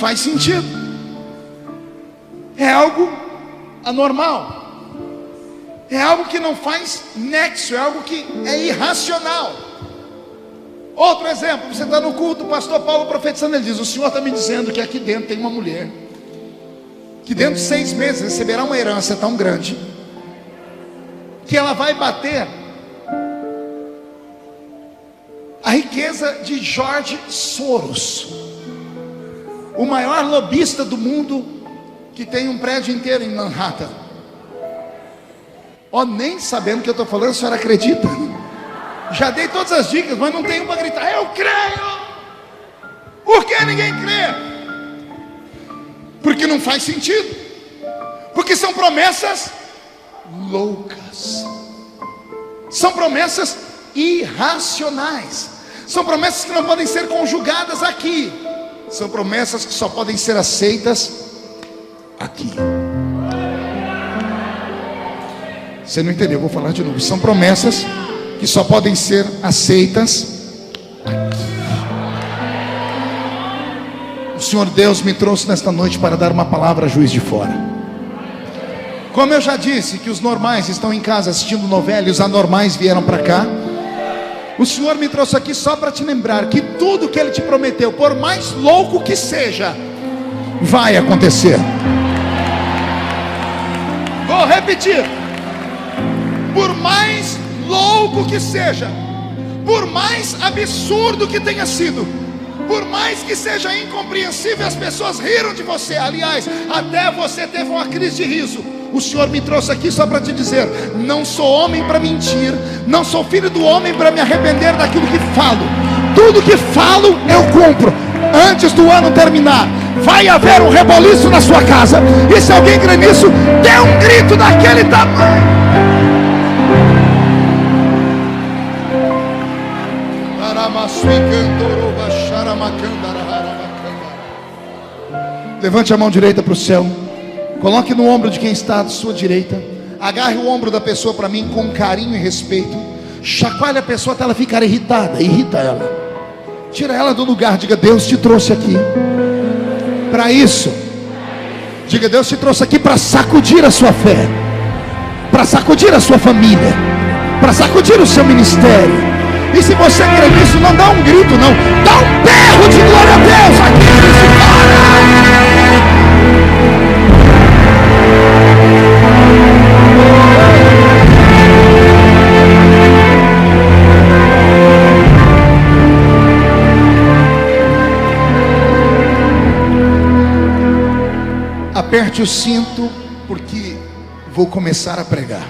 faz sentido, é algo anormal, é algo que não faz nexo, é algo que é irracional. Outro exemplo, você está no culto, o pastor Paulo profetizando, ele diz: o Senhor está me dizendo que aqui dentro tem uma mulher, que dentro de 6 meses receberá uma herança tão grande, que ela vai bater a riqueza de George Soros, o maior lobista do mundo, que tem um prédio inteiro em Manhattan. Nem sabendo o que eu estou falando, a senhora acredita? Já dei todas as dicas, mas não tem uma para gritar: eu creio. Por que ninguém crê? Porque não faz sentido, porque são promessas loucas, são promessas irracionais, são promessas que não podem ser conjugadas aqui, são promessas que só podem ser aceitas aqui. Você não entendeu, eu vou falar de novo. São promessas que só podem ser aceitas aqui. O Senhor Deus me trouxe nesta noite para dar uma palavra a Juiz de Fora. Como eu já disse que os normais estão em casa assistindo novela e os anormais vieram para cá, o Senhor me trouxe aqui só para te lembrar que tudo que Ele te prometeu, por mais louco que seja, vai acontecer. Vou repetir: por mais louco que seja, por mais absurdo que tenha sido, por mais que seja incompreensível, as pessoas riram de você, aliás, até você teve uma crise de riso, o Senhor me trouxe aqui só para te dizer: não sou homem para mentir, não sou filho do homem para me arrepender daquilo que falo. Tudo que falo eu cumpro. Antes do ano terminar, vai haver um reboliço na sua casa, e se alguém crê nisso, dê um grito daquele tamanho. Levante a mão direita para o céu, coloque no ombro de quem está à sua direita, agarre o ombro da pessoa para mim com carinho e respeito, chacoalhe a pessoa até ela ficar irritada, irrita ela, tira ela do lugar, diga: Deus te trouxe aqui para isso. Diga: Deus te trouxe aqui para sacudir a sua fé, para sacudir a sua família, para sacudir o seu ministério. E se você crê nisso, não dá um grito, não, dá um berro de glória a Deus aqui nesse Aperte o cinto, porque vou começar a pregar.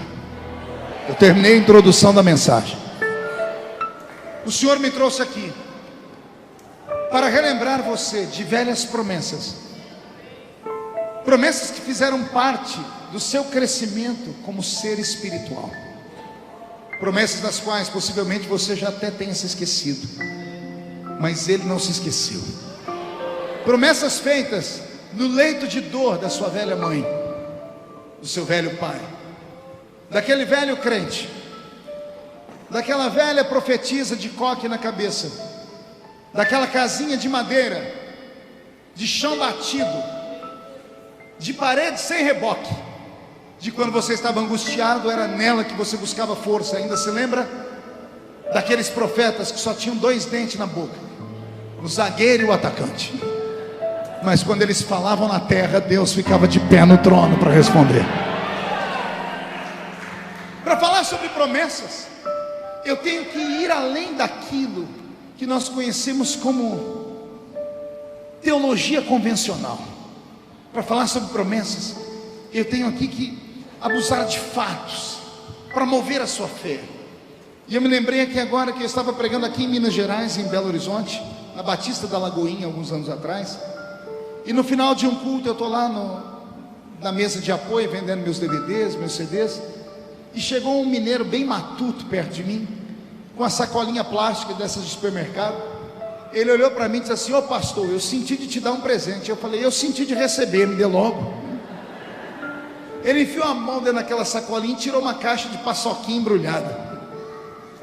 Eu terminei a introdução da mensagem. O Senhor me trouxe aqui para relembrar você de velhas promessas, promessas que fizeram parte do seu crescimento como ser espiritual, promessas das quais possivelmente você já até tenha se esquecido, mas Ele não se esqueceu. Promessas feitas no leito de dor da sua velha mãe, do seu velho pai, daquele velho crente, daquela velha profetisa de coque na cabeça, daquela casinha de madeira, de chão batido, de parede sem reboque, de quando você estava angustiado, era nela que você buscava força. Ainda se lembra daqueles profetas que só tinham 2 dentes na boca, o zagueiro e o atacante, mas quando eles falavam na terra, Deus ficava de pé no trono para responder. Para falar sobre promessas, eu tenho que ir além daquilo que nós conhecemos como teologia convencional. Para falar sobre promessas, eu tenho aqui que abusar de fatos para mover a sua fé. E eu me lembrei aqui agora que eu estava pregando aqui em Minas Gerais, em Belo Horizonte, na Batista da Lagoinha, alguns anos atrás. E no final de um culto, eu estou lá na mesa de apoio, vendendo meus DVDs, meus CDs. E chegou um mineiro bem matuto perto de mim, com a sacolinha plástica dessas de supermercado. Ele olhou para mim e disse assim: ô pastor, eu senti de te dar um presente. Eu falei: eu senti de receber, me dê logo. Ele enfiou a mão dentro daquela sacolinha e tirou uma caixa de paçoquinha embrulhada.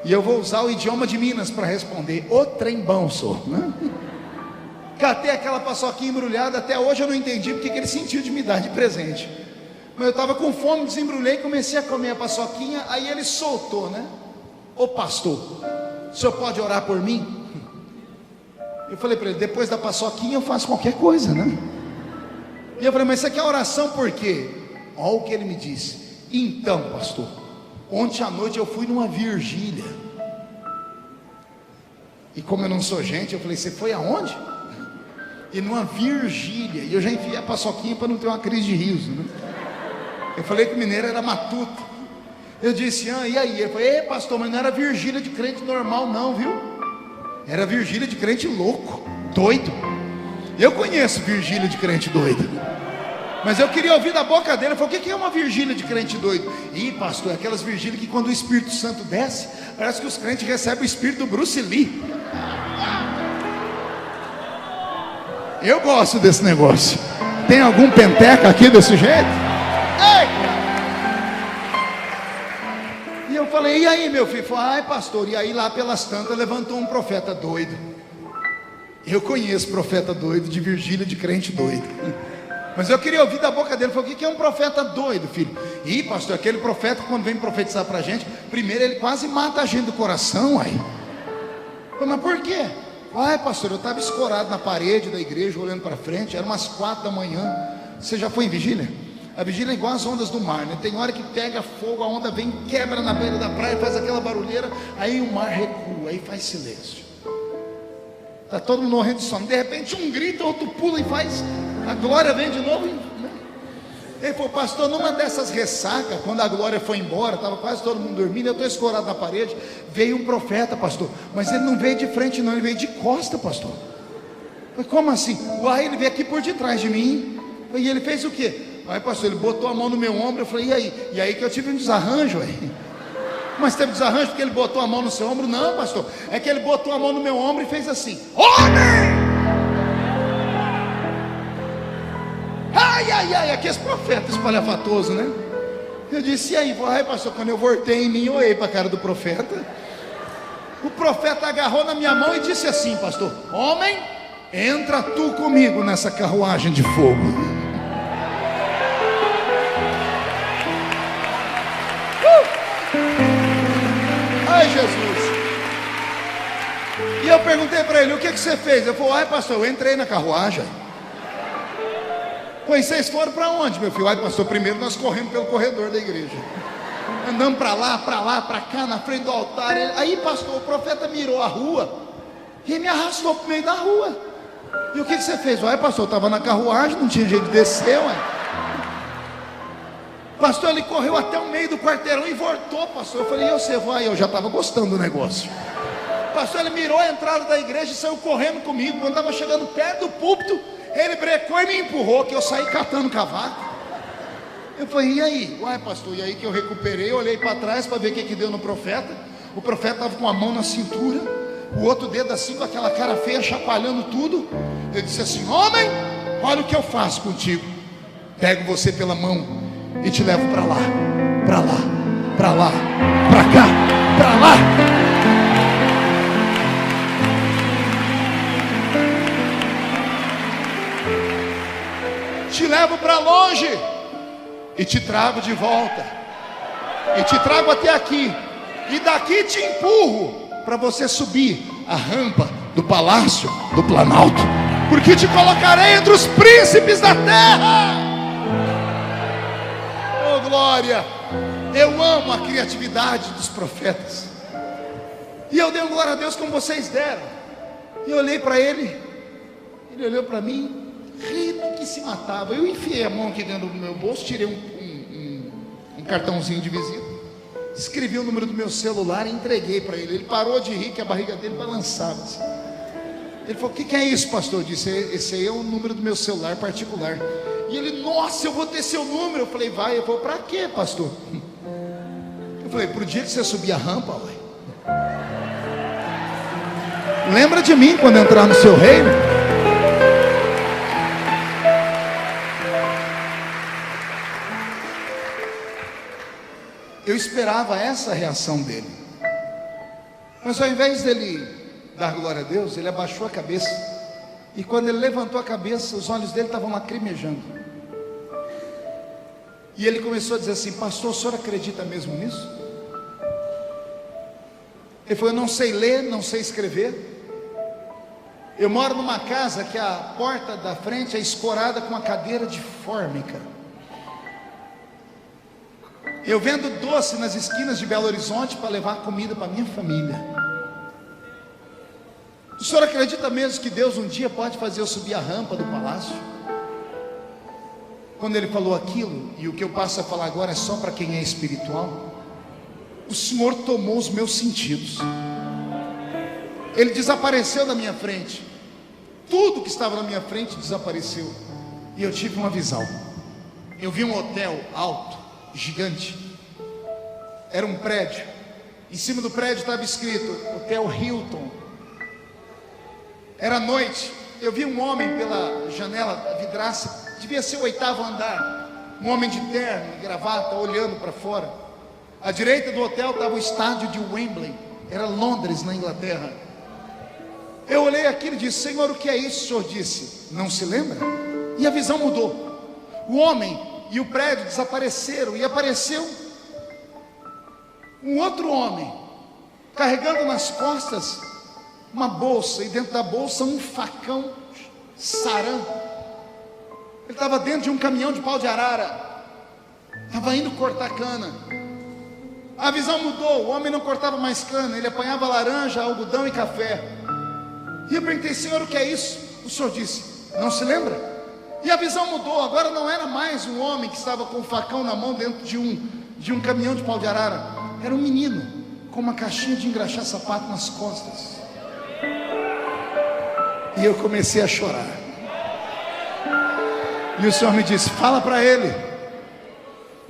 E eu vou usar o idioma de Minas para responder: ô trem bom, senhor, né? Catei aquela paçoquinha embrulhada, até hoje eu não entendi porque que ele sentiu de me dar de presente. Mas eu estava com fome, desembrulhei, comecei a comer a paçoquinha, aí ele soltou, né? Ô pastor, o senhor pode orar por mim? Eu falei para ele, depois da paçoquinha eu faço qualquer coisa, né? E eu falei, mas você quer oração por quê? Olha o que ele me disse. Então, pastor, ontem à noite eu fui numa vigília. E como eu não sou gente, eu falei, você foi aonde? E numa vigília. E eu já enfiei a paçoquinha para não ter uma crise de riso, né? Eu falei que o mineiro era matuto. Eu disse, e aí? Ele falou, pastor, mas não era vigília de crente normal não, viu? Era vigília de crente louco, doido. Eu conheço vigília de crente doido, mas eu queria ouvir da boca dele. Eu falei, o que é uma vigília de crente doido? Ih, pastor, é aquelas vigílias que quando o Espírito Santo desce, parece que os crentes recebem o espírito do Bruce Lee. Eu gosto desse negócio. Tem algum penteca aqui desse jeito? Ei! E eu falei, e aí, meu filho? Falei, ai pastor, e aí lá pelas tantas levantou um profeta doido. Eu conheço profeta doido de vigília de crente doido, mas eu queria ouvir da boca dele. Falei, o que é um profeta doido, filho? Ih, pastor, aquele profeta quando vem profetizar pra gente, primeiro ele quase mata a gente do coração, aí. Falei, mas por quê? Ai pastor, eu estava escorado na parede da igreja, olhando para frente, era umas 4 da manhã. Você já foi em vigília? A vigília é igual as ondas do mar, né? Tem hora que pega fogo, a onda vem, quebra na beira da praia, faz aquela barulheira, aí o mar recua, aí faz silêncio. Está todo mundo morrendo de sono, de repente um grita, outro pula e faz, a glória vem de novo, né? Ele falou, pastor, numa dessas ressacas, quando a glória foi embora, estava quase todo mundo dormindo, eu estou escorado na parede, veio um profeta, pastor, mas ele não veio de frente não, ele veio de costa, pastor. Eu falei, como assim? Uai, ele veio aqui por detrás de mim. E ele fez o quê? Aí pastor, ele botou a mão no meu ombro. Eu falei, e aí? E aí que eu tive um desarranjo aí. Mas teve desarranjo porque ele botou a mão no seu ombro? Não, pastor, é que ele botou a mão no meu ombro e fez assim, homem! Ai, ai, ai, aqui esse profeta espalhafatoso, né? Eu disse, e aí? Ai pastor, quando eu voltei em mim, eu olhei para a cara do profeta. O profeta agarrou na minha mão e disse assim, pastor, homem, entra tu comigo nessa carruagem de fogo. Ai Jesus. E eu perguntei para ele, o que você fez? Ele falou, ai pastor, eu entrei na carruagem. Pois vocês foram para onde, meu filho? Ai pastor, primeiro nós corremos pelo corredor da igreja, andamos para lá, para cá, na frente do altar. Aí pastor, o profeta mirou a rua e me arrastou para o meio da rua. E o que você fez? Ai pastor, eu estava na carruagem, não tinha jeito de descer, ué. Pastor, ele correu até o meio do quarteirão e voltou, pastor. Eu falei, e você vai? Eu já estava gostando do negócio. Pastor, ele mirou a entrada da igreja e saiu correndo comigo. Quando estava chegando perto do púlpito, ele brecou e me empurrou, que eu saí catando cavaco. Eu falei, e aí? Uai pastor, e aí que eu recuperei, eu olhei para trás para ver o que deu no profeta. O profeta estava com a mão na cintura, o outro dedo assim com aquela cara feia, chacoalhando tudo. Eu disse assim, homem, olha o que eu faço contigo. Pego você pela mão e te levo para lá, para lá, para lá, para cá, para lá. Te levo para longe e te trago de volta, e te trago até aqui, e daqui te empurro para você subir a rampa do palácio do Planalto, porque te colocarei entre os príncipes da terra. Oh glória! Eu amo a criatividade dos profetas, e eu dei glória a Deus como vocês deram. E eu olhei para ele, ele olhou para mim, rindo que se matava. Eu enfiei a mão aqui dentro do meu bolso, tirei um cartãozinho de visita, escrevi o número do meu celular e entreguei para ele. Ele parou de rir, que a barriga dele balançava assim. Ele falou, o que é isso, pastor? Eu disse, esse aí é o número do meu celular particular. E ele, nossa, eu vou ter seu número. Eu falei, vai. Eu falei, para quê, pastor? Eu falei, pro dia que você subir a rampa, ué, lembra de mim quando entrar no seu reino. Eu esperava essa reação dele, mas ao invés dele dar glória a Deus, ele abaixou a cabeça E quando ele levantou a cabeça, os olhos dele estavam lacrimejando. E ele começou a dizer assim: pastor, o senhor acredita mesmo nisso? Ele falou: eu não sei ler, não sei escrever. Eu moro numa casa que a porta da frente é escorada com uma cadeira de fórmica. Eu vendo doce nas esquinas de Belo Horizonte para levar comida para minha família. O senhor acredita mesmo que Deus um dia pode fazer eu subir a rampa do palácio? Quando ele falou aquilo, e o que eu passo a falar agora é só para quem é espiritual, o Senhor tomou os meus sentidos. Ele desapareceu da minha frente. Tudo que estava na minha frente desapareceu. E eu tive uma visão. Eu vi um hotel alto, gigante. Era um prédio. Em cima do prédio estava escrito Hotel Hilton. Era noite. Eu vi um homem pela janela da vidraça. Devia ser o 8º andar. Um homem de terno e gravata olhando para fora. À direita do hotel estava o estádio de Wembley. Era Londres, na Inglaterra. Eu olhei aquilo e disse: Senhor, o que é isso? O Senhor disse: não se lembra? E a visão mudou. O homem e o prédio desapareceram. E apareceu um outro homem, carregando nas costas uma bolsa. E dentro da bolsa um facão saran. Ele estava dentro de um caminhão de pau de arara. Estava indo cortar cana. A visão mudou. O homem não cortava mais cana. Ele apanhava laranja, algodão e café. E eu perguntei: Senhor, o que é isso? O Senhor disse: não se lembra? E a visão mudou. Agora não era mais um homem que estava com um facão na mão dentro de um caminhão de pau de arara. Era um menino com uma caixinha de engraxar sapato nas costas. E eu comecei a chorar. E o Senhor me disse: fala para ele,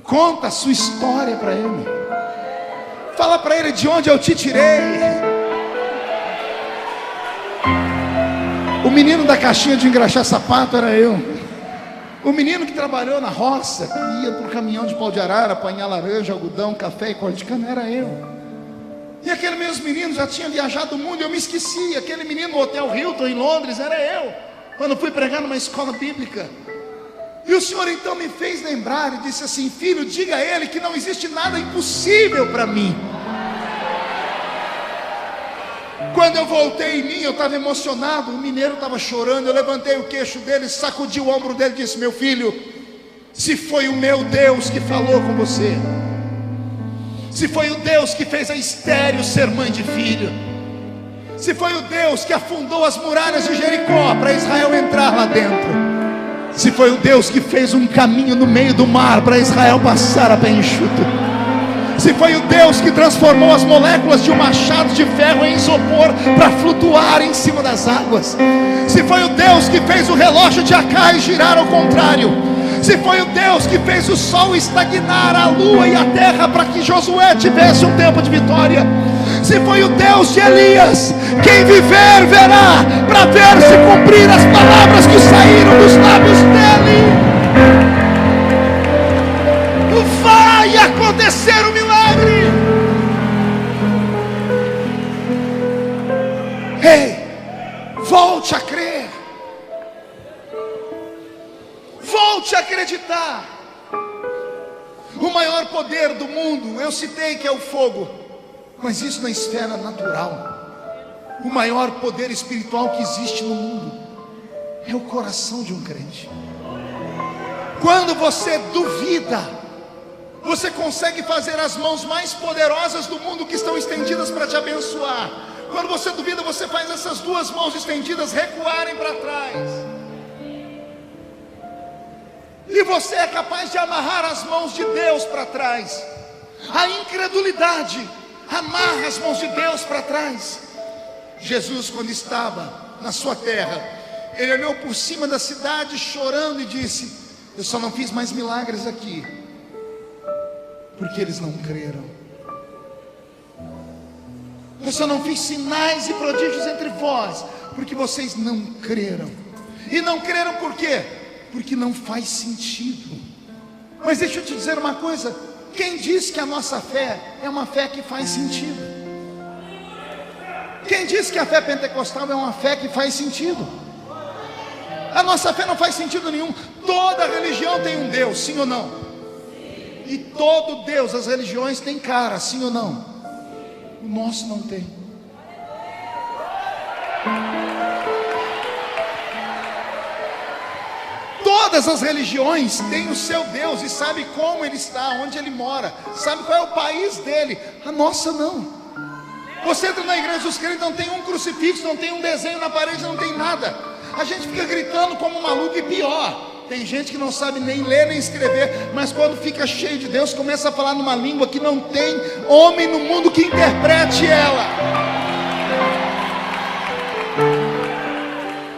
conta a sua história para ele, fala para ele de onde eu te tirei. O menino da caixinha de engraxar sapato era eu. O menino que trabalhou na roça, que ia para o caminhão de pau de arara, apanhar laranja, algodão, café e corte de cana, era eu. E aquele mesmo menino já tinha viajado o mundo, eu me esqueci. Aquele menino no Hotel Hilton em Londres era eu, quando fui pregar numa escola bíblica. E o Senhor então me fez lembrar e disse assim: filho, diga a ele que não existe nada impossível para mim. Quando eu voltei em mim, eu estava emocionado. O mineiro estava chorando. Eu levantei o queixo dele, sacudi o ombro dele e disse: meu filho, se foi o meu Deus que falou com você, se foi o Deus que fez a estéril ser mãe de filho, se foi o Deus que afundou as muralhas de Jericó para Israel entrar lá dentro, se foi o Deus que fez um caminho no meio do mar para Israel passar a pé enxuto, se foi o Deus que transformou as moléculas de um machado de ferro em isopor para flutuar em cima das águas, se foi o Deus que fez o relógio de Acai girar ao contrário, se foi o Deus que fez o sol estagnar, a lua e a terra para que Josué tivesse um tempo de vitória, se foi o Deus de Elias, quem viver verá, para ver se cumprir as palavras que saíram dos lábios dele, vai acontecer o milagre. Ei, volte a crer, volte a acreditar. O maior poder do mundo, eu citei que é o fogo, mas isso na esfera natural. O maior poder espiritual que existe no mundo é o coração de um crente. Quando você duvida, você consegue fazer as mãos mais poderosas do mundo que estão estendidas para te abençoar. Quando você duvida, você faz essas duas mãos estendidas recuarem para trás. E você é capaz de amarrar as mãos de Deus para trás. A incredulidade amarra as mãos de Deus para trás. Jesus, quando estava na sua terra, ele olhou por cima da cidade chorando e disse: eu só não fiz mais milagres aqui porque eles não creram. Eu só não fiz sinais e prodígios entre vós porque vocês não creram. E não creram por quê? Porque não faz sentido. Mas deixa eu te dizer uma coisa: quem diz que a nossa fé é uma fé que faz sentido? Quem diz que a fé pentecostal é uma fé que faz sentido? A nossa fé não faz sentido nenhum. Toda religião tem um Deus, sim ou não? E todo Deus, as religiões têm cara, sim ou não? O nosso não tem. Todas as religiões têm o seu Deus e sabe como ele está, onde ele mora, sabe qual é o país dele. A nossa não. Você entra na igreja dos crentes, não tem um crucifixo, não tem um desenho na parede, não tem nada. A gente fica gritando como maluco e pior. Tem gente que não sabe nem ler nem escrever, mas quando fica cheio de Deus, começa a falar numa língua que não tem homem no mundo que interprete ela.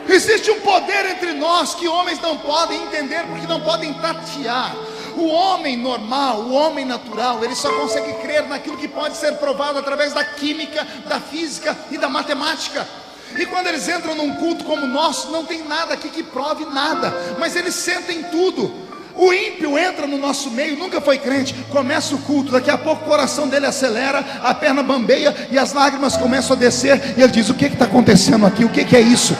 Existe um poder entre nós que homens não podem entender, porque não podem tatear. O homem normal, o homem natural, ele só consegue crer naquilo que pode ser provado através da química, da física e da matemática. E quando eles entram num culto como o nosso, não tem nada aqui que prove nada, mas eles sentem tudo. O ímpio entra no nosso meio, nunca foi crente, começa o culto, daqui a pouco o coração dele acelera, a perna bambeia e as lágrimas começam a descer, e ele diz: o que está acontecendo aqui? O que é isso?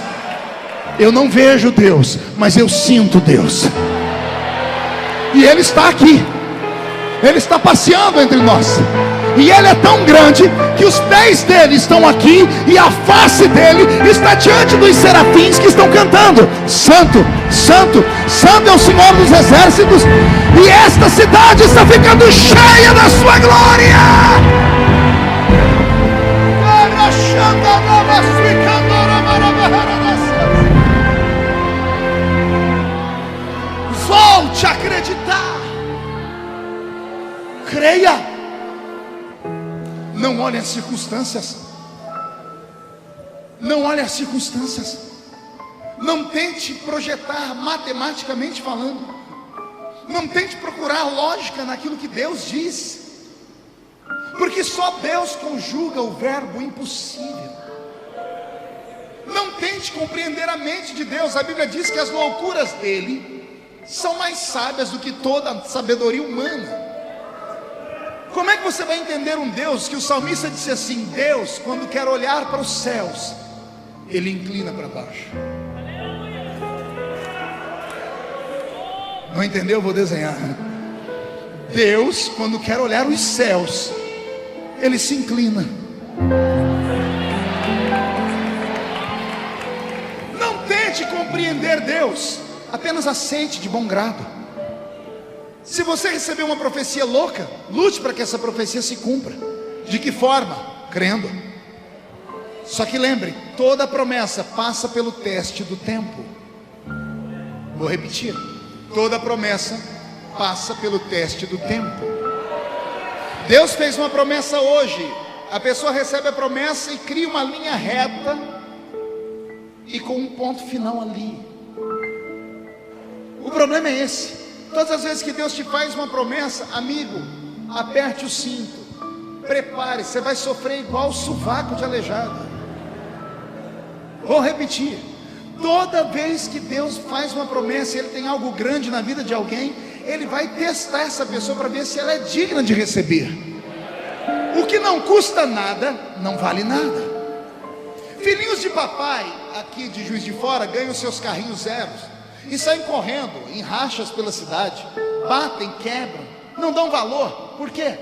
Eu não vejo Deus, mas eu sinto Deus. E Ele está aqui, Ele está passeando entre nós. E Ele é tão grande que os pés dele estão aqui e a face dele está diante dos serafins que estão cantando: Santo, Santo, Santo é o Senhor dos exércitos. E esta cidade está ficando cheia da sua glória. Volte a acreditar. Creia. Não olhe as circunstâncias. Não olhe as circunstâncias. Não tente projetar matematicamente falando. Não tente procurar lógica naquilo que Deus diz, porque só Deus conjuga o verbo impossível. Não tente compreender a mente de Deus. A Bíblia diz que as loucuras dele são mais sábias do que toda a sabedoria humana. Como é que você vai entender um Deus que o salmista disse assim: Deus, quando quer olhar para os céus, Ele inclina para baixo? Não entendeu? Eu vou desenhar. Deus, quando quer olhar os céus, Ele se inclina. Não tente compreender Deus, apenas aceite de bom grado. Se você receber uma profecia louca, lute para que essa profecia se cumpra. De que forma? Crendo. Só que lembre, toda promessa passa pelo teste do tempo. Vou repetir: toda promessa passa pelo teste do tempo. Deus fez uma promessa hoje, a pessoa recebe a promessa e cria uma linha reta e com um ponto final ali. O problema é esse: todas as vezes que Deus te faz uma promessa, amigo, aperte o cinto, prepare, você vai sofrer igual o sovaco de aleijado. Vou repetir: toda vez que Deus faz uma promessa, Ele tem algo grande na vida de alguém, Ele vai testar essa pessoa para ver se ela é digna de receber. O que não custa nada, não vale nada. Filhinhos de papai, aqui de Juiz de Fora, ganham seus carrinhos zeros e saem correndo em rachas pela cidade, batem, quebram, não dão valor. Por quê?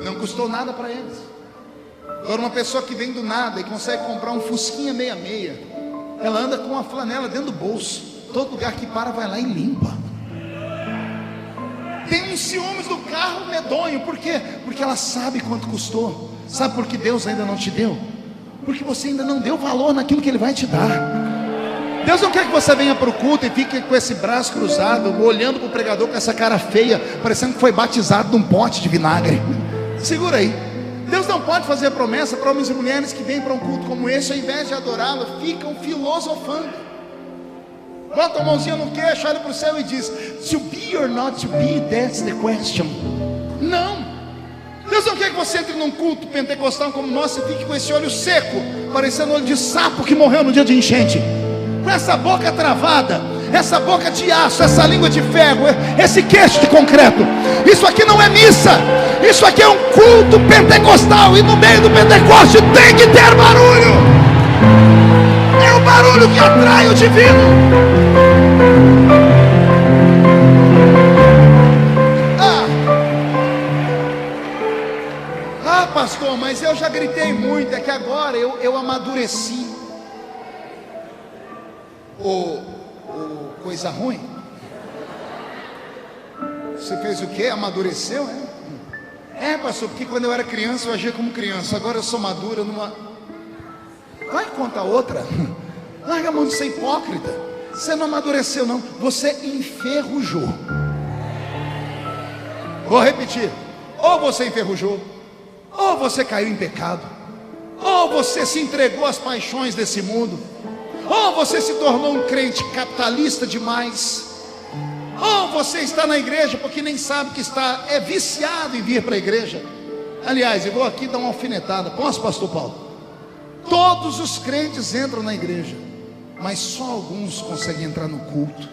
Não custou nada para eles. Agora uma pessoa que vem do nada e consegue comprar um Fusquinha 66, ela anda com uma flanela dentro do bolso, todo lugar que para vai lá e limpa. Tem uns ciúmes do carro medonho. Por quê? Porque ela sabe quanto custou. Sabe por que Deus ainda não te deu? Porque você ainda não deu valor naquilo que Ele vai te dar. Deus não quer que você venha para o culto e fique com esse braço cruzado, olhando para o pregador com essa cara feia, parecendo que foi batizado num pote de vinagre. Segura aí. Deus não pode fazer promessa para homens e mulheres que vêm para um culto como esse, ao invés de adorá-lo, ficam filosofando. Bota a mãozinha no queixo, olha para o céu e diz: to be or not to be, that's the question. Não. Deus não quer que você entre num culto pentecostal como o nosso e fique com esse olho seco, parecendo olho de sapo que morreu no dia de enchente, com essa boca travada, essa boca de aço, essa língua de ferro, esse queixo de concreto. Isso aqui não é missa, isso aqui é um culto pentecostal, e no meio do Pentecoste tem que ter barulho. É o barulho que atrai divino. Pastor, mas eu já gritei muito, é que agora eu amadureci. Coisa ruim. Você fez o quê? Amadureceu, é? Pastor, porque quando eu era criança eu agia como criança, agora eu sou madura numa... Vai contar outra. Larga a mão de ser hipócrita. Você não amadureceu não, você enferrujou. Vou repetir. Ou você enferrujou, ou você caiu em pecado, ou você se entregou às paixões desse mundo, ou você se tornou um crente capitalista demais, ou você está na igreja porque nem sabe que é viciado em vir para a igreja. Aliás, eu vou aqui dar uma alfinetada. Posso, pastor Paulo? Todos os crentes entram na igreja, mas só alguns conseguem entrar no culto.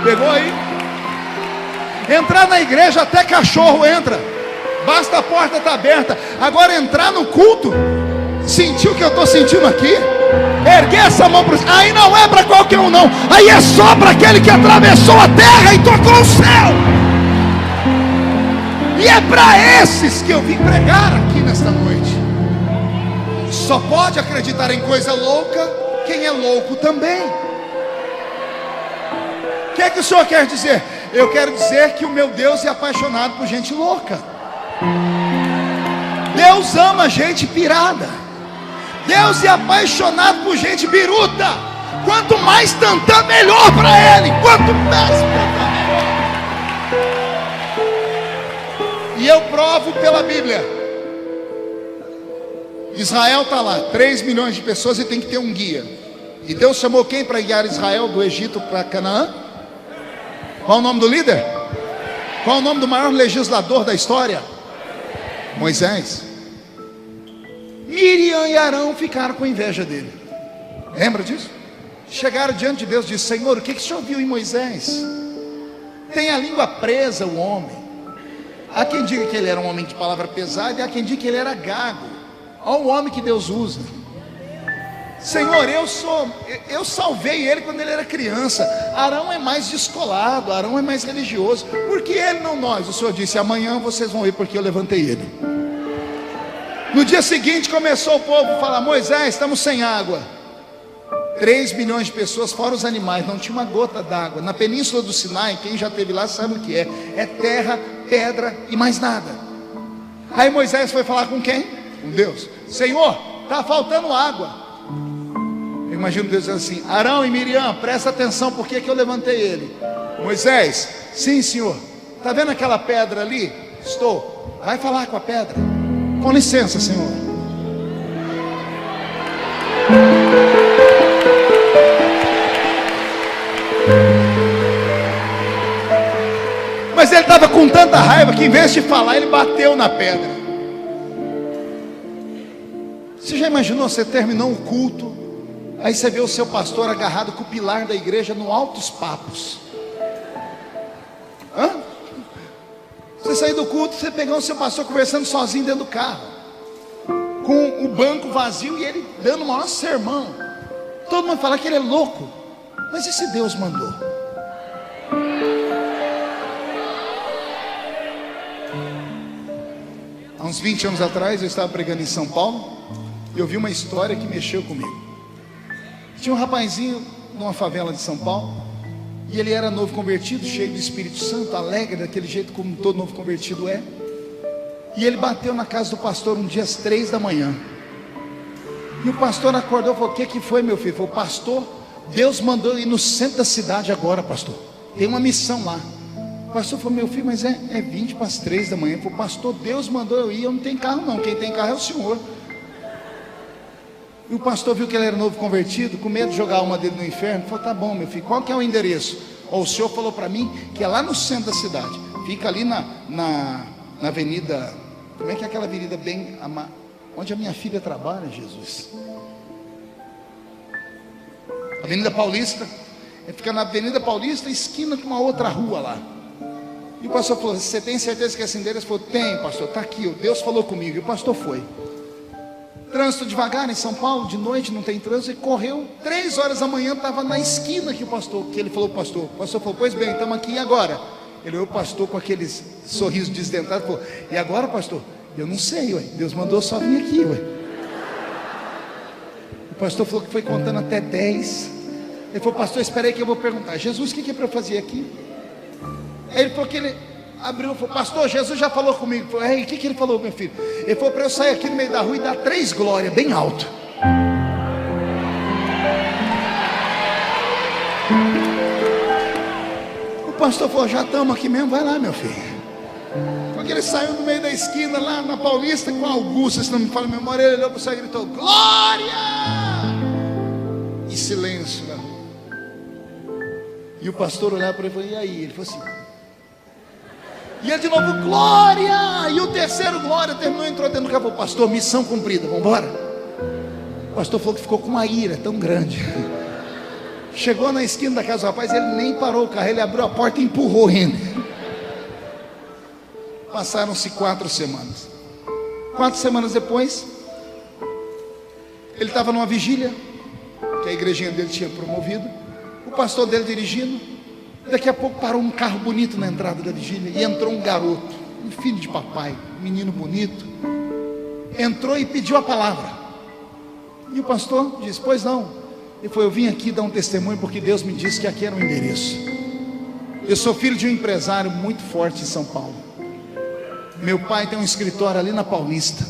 Pegou aí? Entrar na igreja até cachorro entra, basta a porta estar aberta. Agora entrar no culto, sentir o que eu estou sentindo aqui, erguer essa mão para... Aí não é para qualquer um não, aí é só para aquele que atravessou a terra e tocou o céu. E é para esses que eu vim pregar aqui nesta noite. Só pode acreditar em coisa louca quem é louco também. O que é que o senhor quer dizer? Eu quero dizer que o meu Deus é apaixonado por gente louca. Deus ama gente pirada. Deus é apaixonado por gente biruta. Quanto mais tantã, melhor para Ele. Quanto mais tantã, melhor. E eu provo pela Bíblia. Israel está lá, 3 milhões de pessoas, e tem que ter um guia. E Deus chamou quem para guiar Israel do Egito para Canaã? Qual o nome do líder? Qual o nome do maior legislador da história? Moisés. Miriam e Arão ficaram com inveja dele. Lembra disso? Chegaram diante de Deus e disseram: Senhor, o que o senhor viu em Moisés? Tem a língua presa o homem. Há quem diga que ele era um homem de palavra pesada, e há quem diga que ele era gago. Olha o homem que Deus usa. Senhor, eu salvei ele quando ele era criança. Arão é mais descolado, Arão é mais religioso. Por que ele não nós? O Senhor disse: amanhã vocês vão ver porque eu levantei ele. No dia seguinte começou o povo a falar: Moisés, estamos sem água. 3 milhões de pessoas, fora os animais, não tinha uma gota d'água. Na península do Sinai, quem já esteve lá sabe o que é. É terra, pedra e mais nada. Aí Moisés foi falar com quem? Com Deus. Senhor, está faltando água. Eu imagino Deus dizendo assim: Arão e Miriam, presta atenção, por que eu levantei ele? Moisés: sim, senhor. Está vendo aquela pedra ali? Estou. Vai falar com a pedra. Com licença, senhor. Mas ele estava com tanta raiva que em vez de falar, ele bateu na pedra. Você já imaginou, você terminou um culto, aí você vê o seu pastor agarrado com o pilar da igreja no Altos Papos? Hã? Você sair do culto, você pegar o seu pastor conversando sozinho dentro do carro, com o banco vazio e ele dando o maior sermão. Todo mundo fala que ele é louco. Mas e se Deus mandou? Há uns 20 anos atrás eu estava pregando em São Paulo e eu vi uma história que mexeu comigo. Tinha um rapazinho numa favela de São Paulo, e ele era novo convertido, cheio do Espírito Santo, alegre daquele jeito como todo novo convertido é. E ele bateu na casa do pastor um dia às 3 da manhã. E o pastor acordou e falou: o que foi, meu filho? Ele falou: pastor, Deus mandou eu ir no centro da cidade agora, pastor. Tem uma missão lá. O pastor falou: meu filho, mas é 20 para as 3 da manhã. Ele falou: pastor, Deus mandou eu ir, eu não tenho carro não, quem tem carro é o senhor. E o pastor viu que ele era novo convertido, com medo de jogar a alma dele no inferno. Falou: tá bom, meu filho, qual que é o endereço? O senhor falou para mim que é lá no centro da cidade. Fica ali na avenida, como é que é aquela avenida bem, onde a minha filha trabalha, Jesus? Avenida Paulista. Ele fica na Avenida Paulista, esquina com uma outra rua lá. E o pastor falou: você tem certeza que é esse endereço? Ele falou: tenho, pastor, está aqui, Deus falou comigo. E o pastor foi. Trânsito devagar em São Paulo, de noite não tem trânsito. Ele correu, 3 horas da manhã, estava na esquina que o pastor, que ele falou para o pastor falou, pois bem, estamos aqui, e agora? Ele olhou o pastor com aquele sorriso desdentado e falou, e agora, pastor? Eu não sei, ué, Deus mandou só vir aqui, ué. O pastor falou que foi contando até 10. Ele falou, pastor, espera aí que eu vou perguntar, Jesus, o que é para eu fazer aqui? Aí ele falou que ele abriu e falou, pastor, Jesus já falou comigo. Falou, o que ele falou, meu filho? Ele falou para eu sair aqui no meio da rua e dar 3 glórias, bem alto. O pastor falou, já estamos aqui mesmo, vai lá, meu filho. Porque ele saiu no meio da esquina, lá na Paulista, com a Augusta, se não me falha a memória, ele olhou para o céu e gritou, glória! E silêncio na rua. E o pastor olhava para ele e falou, e aí? Ele falou assim, e ele de novo, glória! E o terceiro glória, terminou, entrou dentro do carro, falou, pastor, missão cumprida, vamos embora. O pastor falou que ficou com uma ira tão grande. Chegou na esquina da casa do rapaz, ele nem parou o carro, ele abriu a porta e empurrou ele. Passaram-se 4 semanas. 4 semanas depois, ele estava numa vigília que a igrejinha dele tinha promovido. O pastor dele dirigindo. Daqui a pouco parou um carro bonito na entrada da vigília e entrou um garoto, um filho de papai, um menino bonito. Entrou e pediu a palavra. E o pastor disse, pois não. Ele falou, eu vim aqui dar um testemunho porque Deus me disse que aqui era o endereço. Eu sou filho de um empresário muito forte em São Paulo. Meu pai tem um escritório ali na Paulista.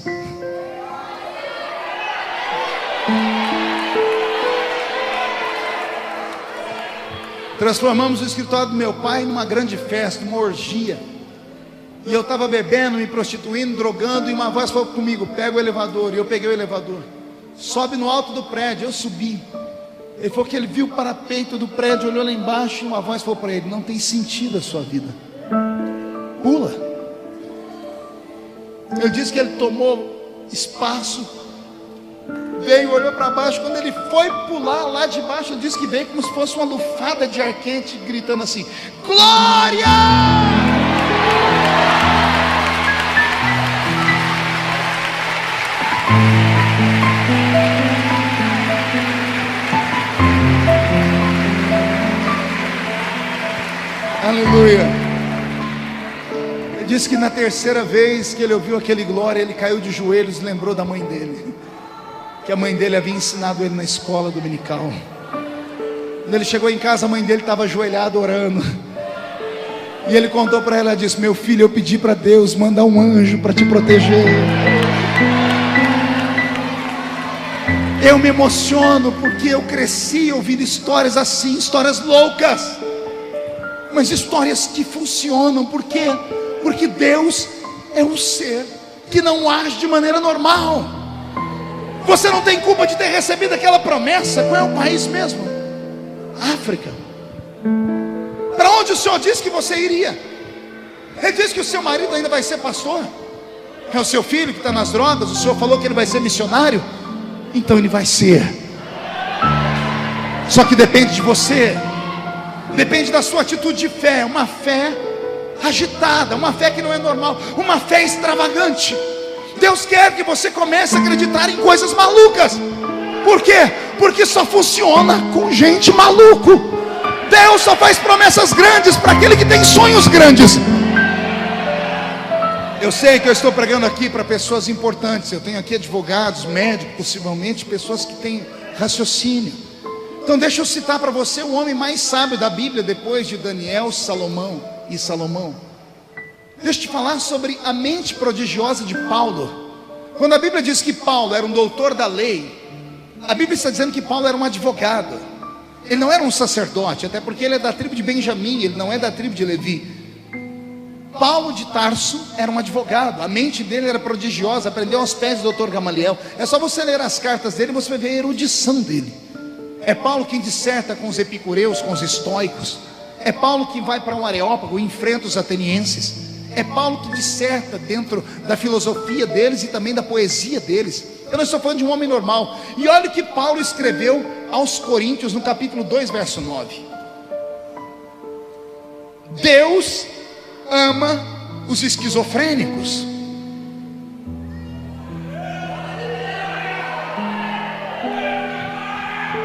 Transformamos o escritório do meu pai numa grande festa, uma orgia. E eu estava bebendo, me prostituindo, drogando. E uma voz falou comigo, pega o elevador. E eu peguei o elevador. Sobe no alto do prédio, eu subi. Ele falou que ele viu o parapeito do prédio, olhou lá embaixo. E uma voz falou para ele, não tem sentido a sua vida, pula. Ele disse que ele tomou espaço, veio, olhou para baixo. Quando ele foi pular lá de baixo, ele disse que veio como se fosse uma lufada de ar quente, gritando assim, glória! Aleluia. Ele disse que na terceira vez que ele ouviu aquele glória, ele caiu de joelhos e lembrou da mãe dele, que a mãe dele havia ensinado ele na escola dominical. Quando ele chegou em casa, a mãe dele estava ajoelhada orando. E ele contou para ela, disse, meu filho, eu pedi para Deus mandar um anjo para te proteger. Eu me emociono porque eu cresci ouvindo histórias assim, histórias loucas, mas histórias que funcionam. Por quê? Porque Deus é um ser que não age de maneira normal. Você não tem culpa de ter recebido aquela promessa. Qual é o país mesmo? África. Para onde o Senhor disse que você iria? Ele disse que o seu marido ainda vai ser pastor. É o seu filho que está nas drogas. O Senhor falou que ele vai ser missionário. Então ele vai ser. Só que depende de você. Depende da sua atitude de fé. Uma fé agitada, uma fé que não é normal, uma fé extravagante. Deus quer que você comece a acreditar em coisas malucas. Por quê? Porque só funciona com gente maluco. Deus só faz promessas grandes para aquele que tem sonhos grandes. Eu sei que eu estou pregando aqui para pessoas importantes. Eu tenho aqui advogados, médicos, possivelmente pessoas que têm raciocínio. Então deixa eu citar para você o homem mais sábio da Bíblia, depois de Daniel, Salomão. Deixa eu te falar sobre a mente prodigiosa de Paulo. Quando a Bíblia diz que Paulo era um doutor da lei, a Bíblia está dizendo que Paulo era um advogado. Ele não era um sacerdote, até porque ele é da tribo de Benjamim, ele não é da tribo de Levi. Paulo de Tarso era um advogado. A mente dele era prodigiosa, aprendeu aos pés do Dr. Gamaliel. É só você ler as cartas dele, você vai ver a erudição dele. É Paulo quem disserta com os epicureus, com os estoicos. É Paulo que vai para um Areópago e enfrenta os atenienses. É Paulo que disserta dentro da filosofia deles e também da poesia deles. Eu não estou falando de um homem normal. E olha o que Paulo escreveu aos Coríntios no capítulo 2, verso 9. Deus ama os esquizofrênicos.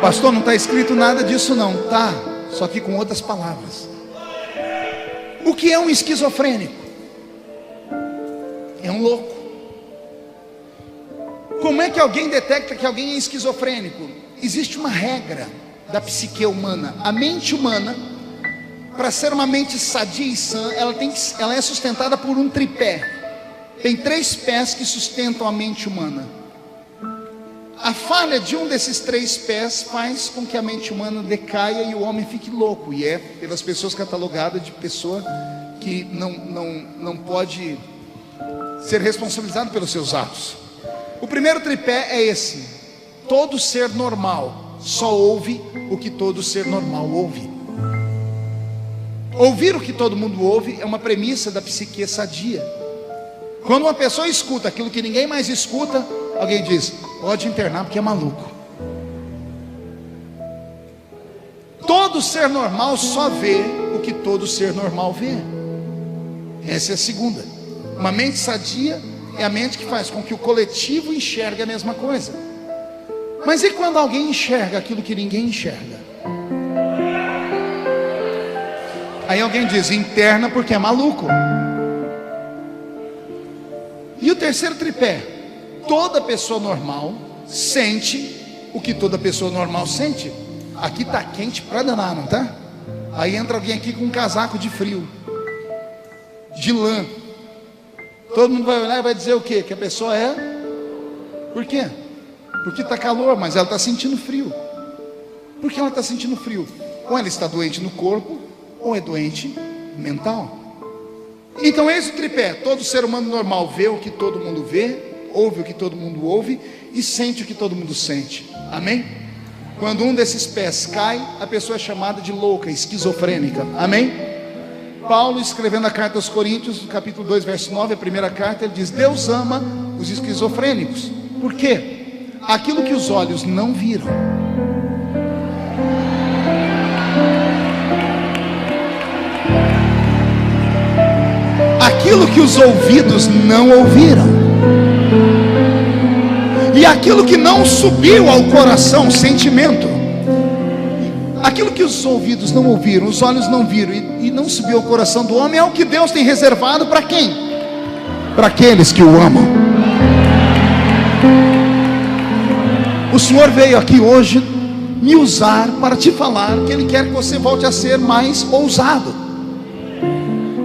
Pastor, não está escrito nada disso não. Tá, só que com outras palavras. O que é um esquizofrênico? É um louco. Como é que alguém detecta que alguém é esquizofrênico? Existe uma regra da psique humana. A mente humana, para ser uma mente sadia e sã, ela é sustentada por um tripé. Tem 3 pés que sustentam a mente humana. A falha de um desses 3 pés faz com que a mente humana decaia e o homem fique louco. E é pelas pessoas catalogadas de pessoa que não pode ser responsabilizado pelos seus atos. O primeiro tripé é esse: todo ser normal só ouve o que todo ser normal ouve. Ouvir o que todo mundo ouve é uma premissa da psique sadia. Quando uma pessoa escuta aquilo que ninguém mais escuta, alguém diz: pode internar porque é maluco. Todo ser normal só vê o que todo ser normal vê. Essa é a segunda. Uma mente sadia é a mente que faz com que o coletivo enxergue a mesma coisa. Mas e quando alguém enxerga aquilo que ninguém enxerga? Aí alguém diz: interna porque é maluco. E o terceiro tripé: toda pessoa normal sente o que toda pessoa normal sente. Aqui está quente para danar, não tá? Aí entra alguém aqui com um casaco de frio, de lã. Todo mundo vai olhar e vai dizer o quê? Que a pessoa é... Por quê? Porque está calor, mas ela está sentindo frio. Por que ela está sentindo frio? Ou ela está doente no corpo, ou é doente mental. Então esse tripé: todo ser humano normal vê o que todo mundo vê, ouve o que todo mundo ouve e sente o que todo mundo sente. Amém? Quando um desses pés cai, a pessoa é chamada de louca, esquizofrênica. Amém? Paulo, escrevendo a carta aos Coríntios, no capítulo 2, verso 9, a primeira carta, ele diz: Deus ama os esquizofrênicos. Por quê? Aquilo que os olhos não viram, aquilo que os ouvidos não ouviram, e aquilo que não subiu ao coração, o sentimento, aquilo que os ouvidos não ouviram, os olhos não viram e não subiu ao coração do homem, é o que Deus tem reservado para quem? Para aqueles que o amam. O Senhor veio aqui hoje me usar para te falar que Ele quer que você volte a ser mais ousado.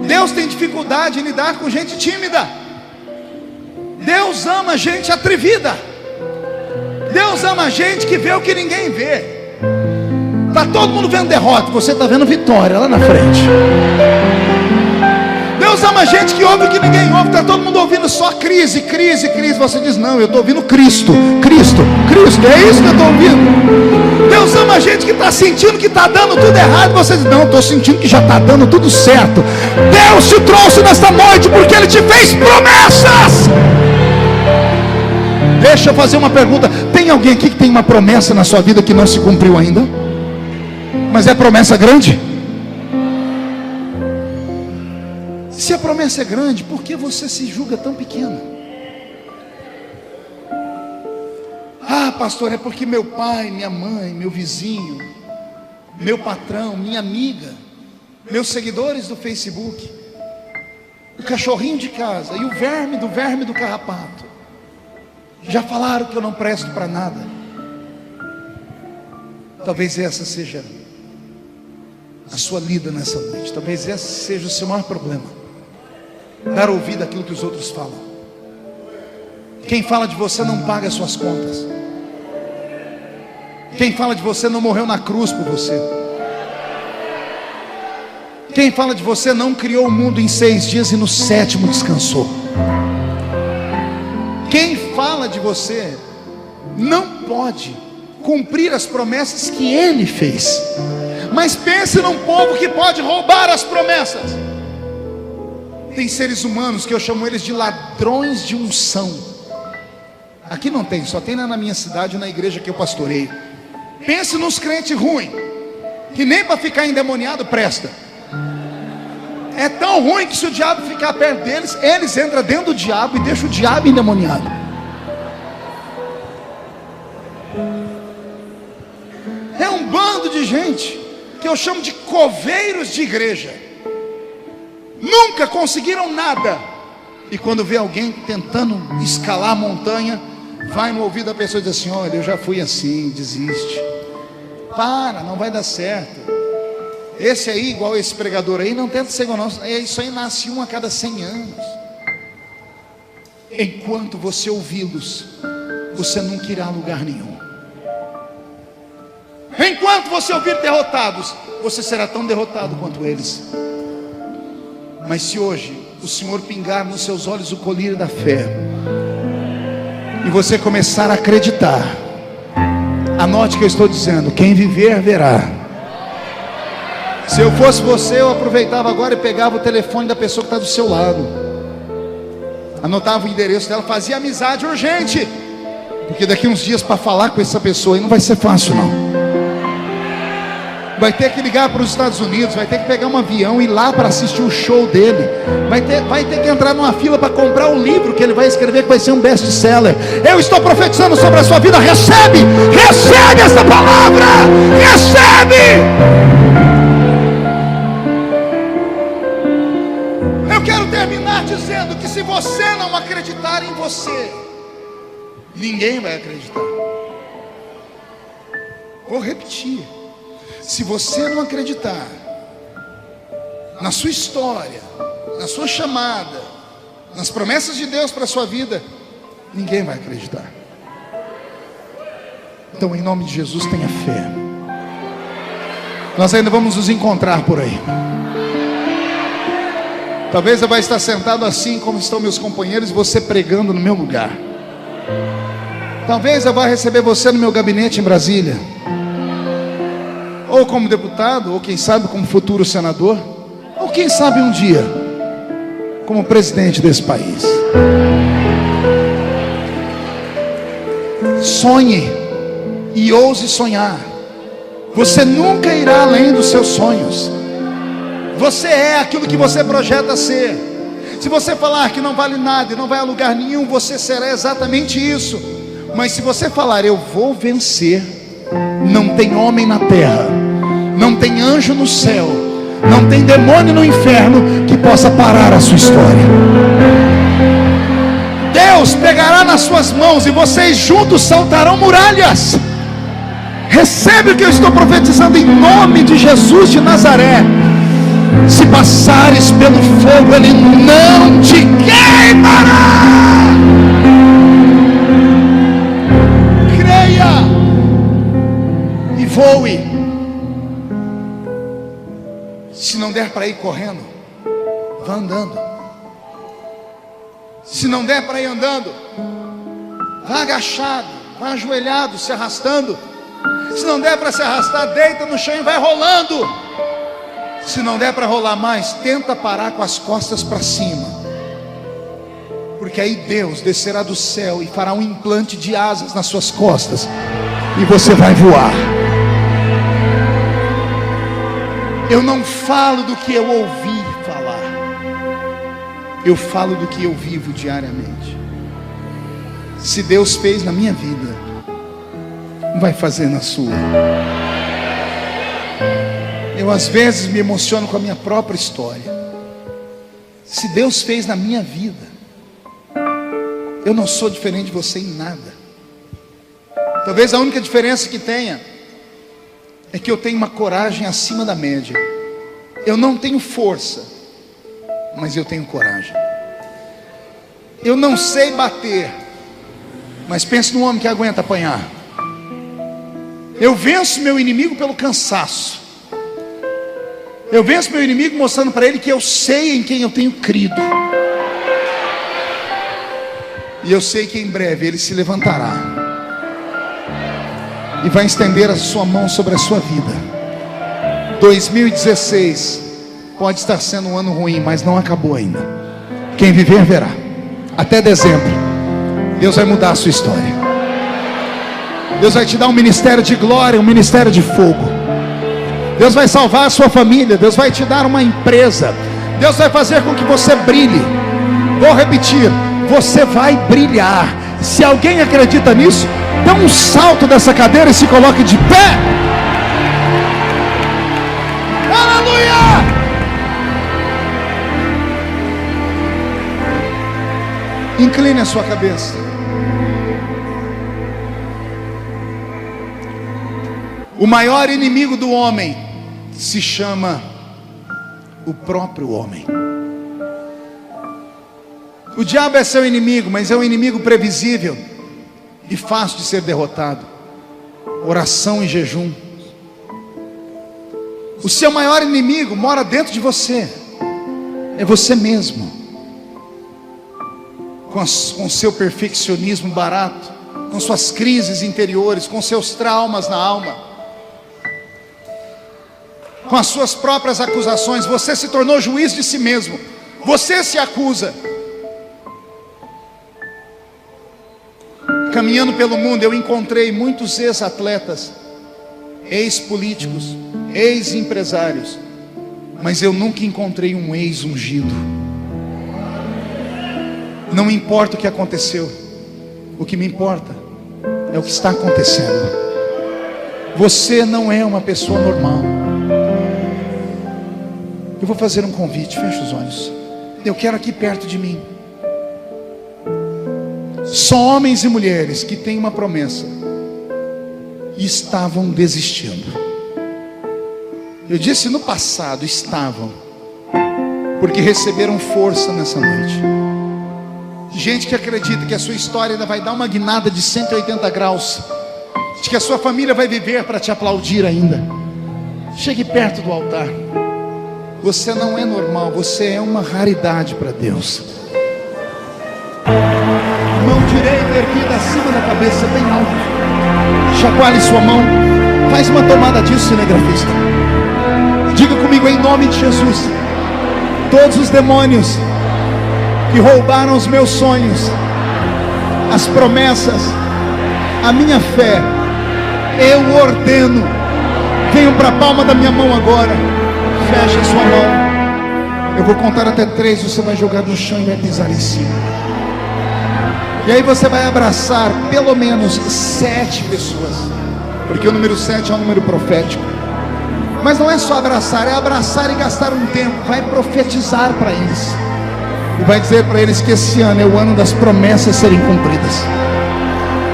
Deus tem dificuldade em lidar com gente tímida. Deus ama gente atrevida. Deus ama gente que vê o que ninguém vê. Está todo mundo vendo derrota, você está vendo vitória lá na frente. Deus ama gente que ouve o que ninguém ouve. Está todo mundo ouvindo só crise, crise, crise. Você diz: não, eu estou ouvindo Cristo, Cristo, Cristo. É isso que eu estou ouvindo. Deus ama gente que está sentindo que está dando tudo errado. Você diz: não, estou sentindo que já está dando tudo certo. Deus te trouxe nesta noite porque Ele te fez promessas. Deixa eu fazer uma pergunta: tem alguém aqui que tem uma promessa na sua vida que não se cumpriu ainda? Mas é promessa grande? Se a promessa é grande, por que você se julga tão pequeno? Ah, pastor, é porque meu pai, minha mãe, meu vizinho, meu patrão, minha amiga, meus seguidores do Facebook, o cachorrinho de casa e o verme do carrapato já falaram que eu não presto para nada. Talvez essa seja a sua lida nessa noite. Talvez esse seja o seu maior problema: dar ouvido àquilo que os outros falam. Quem fala de você não paga as suas contas. Quem fala de você não morreu na cruz por você. Quem fala de você não criou o mundo em 6 dias e no 7º descansou. Quem fala de você não pode cumprir as promessas que Ele fez. Mas pense num povo que pode roubar as promessas. Tem seres humanos que eu chamo eles de ladrões de unção. Aqui não tem, só tem na minha cidade, na igreja que eu pastoreio. Pense nos crentes ruins, que nem para ficar endemoniado presta. É tão ruim que se o diabo ficar perto deles, eles entram dentro do diabo e deixam o diabo endemoniado. um bando de gente que eu chamo de coveiros de igreja. Nunca conseguiram nada. E quando vê alguém tentando escalar a montanha, vai no ouvido da pessoa e diz assim: olha, eu já fui assim, desiste. Para, não vai dar certo. Esse aí, igual esse pregador aí, não tenta ser igual nosso. Isso aí nasce um a cada 100 anos. Enquanto você ouvi-los, você nunca irá a lugar nenhum. Enquanto você ouvir derrotados, você será tão derrotado quanto eles. Mas se hoje o Senhor pingar nos seus olhos o colírio da fé, e você começar a acreditar, anote o que eu estou dizendo: quem viver, verá. Se eu fosse você, eu aproveitava agora e pegava o telefone da pessoa que está do seu lado, anotava o endereço dela, fazia amizade urgente, porque daqui uns dias para falar com essa pessoa aí não vai ser fácil não. Vai ter que ligar para os Estados Unidos, vai ter que pegar um avião e ir lá para assistir o show dele, vai ter que entrar numa fila para comprar o livro que ele vai escrever, que vai ser um best-seller. Eu estou profetizando sobre a sua vida. Recebe essa palavra, recebe. Eu quero terminar dizendo que se você não acreditar em você, ninguém vai acreditar. Vou repetir: se você não acreditar na sua história, na sua chamada, nas promessas de Deus para a sua vida, ninguém vai acreditar. Então, em nome de Jesus, tenha fé. Nós ainda vamos nos encontrar por aí. Talvez eu vá estar sentado assim como estão meus companheiros, e você pregando no meu lugar. Talvez eu vá receber você no meu gabinete em Brasília, ou como deputado, ou quem sabe como futuro senador, ou quem sabe um dia como presidente desse país. Sonhe e ouse sonhar. Você nunca irá além dos seus sonhos. Você é aquilo que você projeta ser. Se você falar que não vale nada e não vai a lugar nenhum, você será exatamente isso. Mas se você falar: eu vou vencer, não tem homem na terra, não tem anjo no céu, não tem demônio no inferno que possa parar a sua história. Deus pegará nas suas mãos e vocês juntos saltarão muralhas. Recebe o que eu estou profetizando em nome de Jesus de Nazaré. Se passares pelo fogo, ele não te queimará. Creia e voe. Se não der para ir correndo, vá andando. Se não der para ir andando, vá agachado, vá ajoelhado, se arrastando. Se não der para se arrastar, deita no chão e vai rolando. Se não der para rolar mais, tenta parar com as costas para cima, porque aí Deus descerá do céu e fará um implante de asas nas suas costas, e você vai voar. Eu não falo do que eu ouvi falar, eu falo do que eu vivo diariamente. Se Deus fez na minha vida, vai fazer na sua. Eu às vezes me emociono com a minha própria história. Se Deus fez na minha vida, eu não sou diferente de você em nada. Talvez a única diferença que tenha é que eu tenho uma coragem acima da média. Eu não tenho força, mas eu tenho coragem. Eu não sei bater, mas pense num homem que aguenta apanhar. Eu venço meu inimigo pelo cansaço. Eu venço meu inimigo mostrando para ele que eu sei em quem eu tenho crido. E eu sei que em breve ele se levantará e vai estender a sua mão sobre a sua vida. 2016 pode estar sendo um ano ruim, mas não acabou ainda. Quem viver verá. Até dezembro Deus vai mudar a sua história. Deus vai te dar um ministério de glória, um ministério de fogo. Deus vai salvar a sua família. Deus vai te dar uma empresa. Deus vai fazer com que você brilhe. Vou repetir: você vai brilhar. Se alguém acredita nisso, dê um salto dessa cadeira e se coloque de pé. Aleluia! Incline a sua cabeça. O maior inimigo do homem se chama o próprio homem. O diabo é seu inimigo, mas é um inimigo previsível e fácil de ser derrotado. Oração e jejum. O seu maior inimigo mora dentro de você. É você mesmo. Com o seu perfeccionismo barato, com suas crises interiores, com seus traumas na alma, com as suas próprias acusações. Você se tornou juiz de si mesmo. Você se acusa. Caminhando pelo mundo, eu encontrei muitos ex-atletas, ex-políticos, ex-empresários, mas eu nunca encontrei um ex-ungido. Não importa o que aconteceu, o que me importa é o que está acontecendo. Você não é uma pessoa normal. Eu vou fazer um convite, fecha os olhos. Eu quero aqui perto de mim só homens e mulheres que têm uma promessa e estavam desistindo. Eu disse no passado, estavam, porque receberam força nessa noite. Gente que acredita que a sua história ainda vai dar uma guinada de 180 graus, de que a sua família vai viver para te aplaudir ainda. Chegue perto do altar. Você não é normal, você é uma raridade para Deus. Mão direita erguida acima da cabeça, bem alto. Chacoalhe sua mão. Faz uma tomada disso, cinegrafista. Diga comigo em nome de Jesus: todos os demônios que roubaram os meus sonhos, as promessas, a minha fé, eu ordeno, venham para a palma da minha mão agora. Feche a sua mão. Eu vou contar até 3. Você vai jogar no chão e vai pisar em cima. E aí você vai abraçar pelo menos 7 pessoas, porque o número 7 é um número profético. Mas não é só abraçar, é abraçar e gastar um tempo. Vai profetizar para eles e vai dizer para eles que esse ano é o ano das promessas serem cumpridas.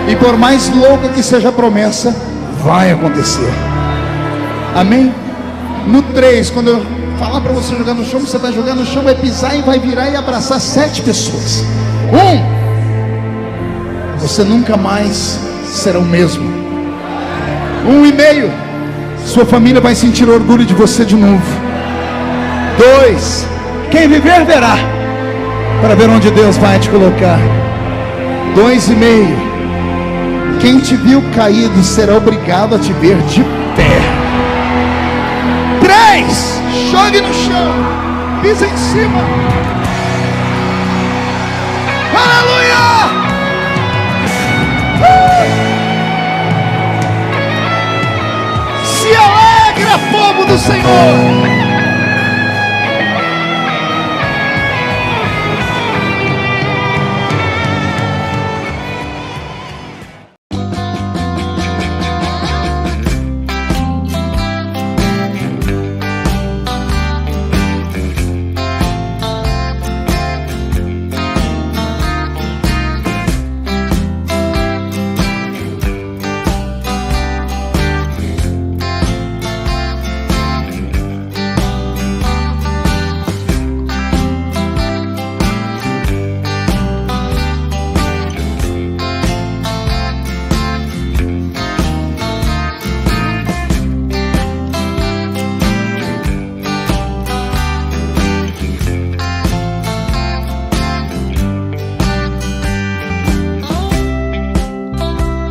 E por mais louca que seja a promessa, vai acontecer. Amém? No 3, quando eu falar para você jogar no chão, você vai jogar no chão, vai pisar e vai virar e abraçar 7 pessoas. 1, você nunca mais será o mesmo. 1,5, sua família vai sentir orgulho de você de novo. 2, quem viver verá, para ver onde Deus vai te colocar. 2,5, quem te viu caído será obrigado a te ver de pé. 3, jogue no chão, pisa em cima. Aleluia! Se alegra, povo do Senhor.